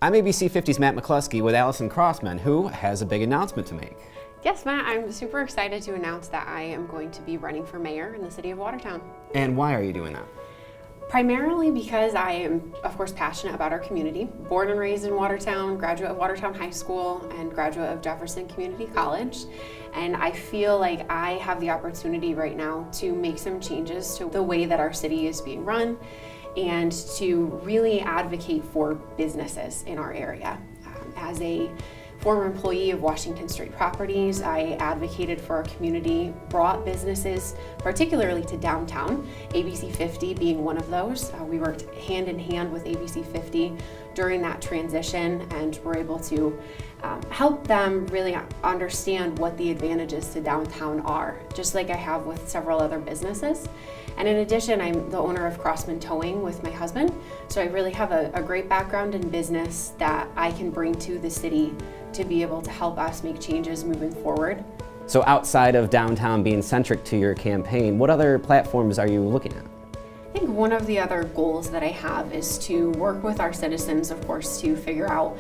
I'm ABC 50's Matt McCluskey with Allison Crossman, who has a big announcement to make. Yes, Matt, I'm super excited to announce that I am going to be running for mayor in the city of Watertown. And why are you doing that? Primarily because I am, of course, passionate about our community. Born and raised in Watertown, graduate of Watertown High School, and graduate of Jefferson Community College. And I feel like I have the opportunity right now to make some changes to the way that our city is being run and to really advocate for businesses in our area. As a former employee of Washington Street Properties, I advocated for our community, brought businesses, particularly to downtown, ABC 50 being one of those. We worked hand in hand with ABC 50 during that transition and were able to help them really understand what the advantages to downtown are, just like I have with several other businesses. And in addition, I'm the owner of Crossman Towing with my husband, so I really have a great background in business that I can bring to the city to be able to help us make changes moving forward. So outside of downtown being centric to your campaign, what other platforms are you looking at? I think one of the other goals that I have is to work with our citizens, of course, to figure out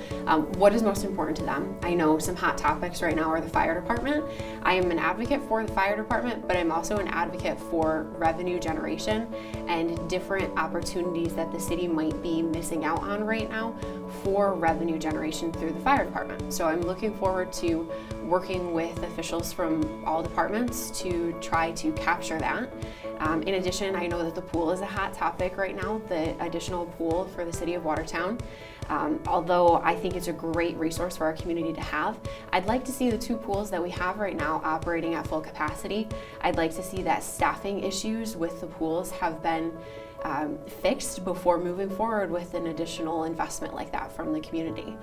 what is most important to them. I know some hot topics right now are the fire department. I am an advocate for the fire department, but I'm also an advocate for revenue generation and different opportunities that the city might be missing out on right now for revenue generation through the fire department. So I'm looking forward to working with officials from all departments to try to capture that. In addition, I know that the pool is a hot topic right now, the additional pool for the city of Watertown. Although I think it's a great resource for our community to have, I'd like to see the two pools that we have right now operating at full capacity. I'd like to see that staffing issues with the pools have been fixed before moving forward with an additional investment like that from the community.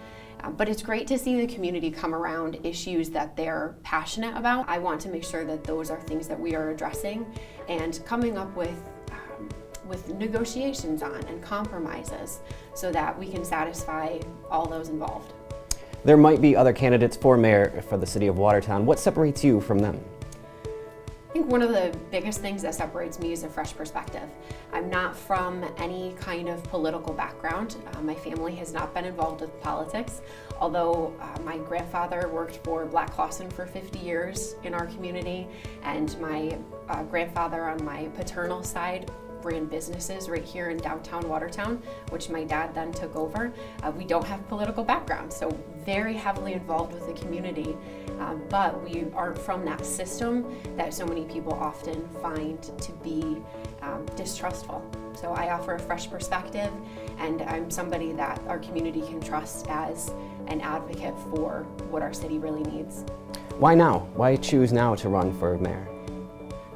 But it's great to see the community come around issues that they're passionate about. I want to make sure that those are things that we are addressing and coming up with negotiations on and compromises so that we can satisfy all those involved. There might be other candidates for mayor for the city of Watertown. What separates you from them? I think one of the biggest things that separates me is a fresh perspective. I'm not from any kind of political background. My family has not been involved with politics, although my grandfather worked for Black Clawson for 50 years in our community, and my grandfather on my paternal side ran businesses right here in downtown Watertown, which my dad then took over. We don't have political background, so very heavily involved with the community, but we aren't from that system that so many people often find to be distrustful. So I offer a fresh perspective, and I'm somebody that our community can trust as an advocate for what our city really needs. Why now? Why choose now to run for mayor?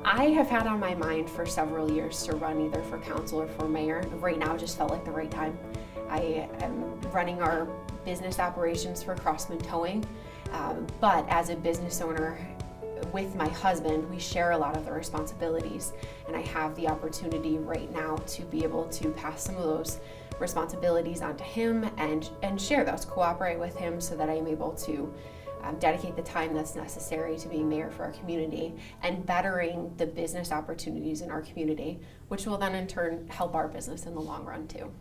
I have had on my mind for several years to run either for council or for mayor. Right now just felt like the right time. I am running our business operations for Crossman Towing, but as a business owner with my husband, we share a lot of the responsibilities, and I have the opportunity right now to be able to pass some of those responsibilities onto him and share those, cooperate with him so that I am able to dedicate the time that's necessary to being mayor for our community and bettering the business opportunities in our community, which will then in turn help our business in the long run too.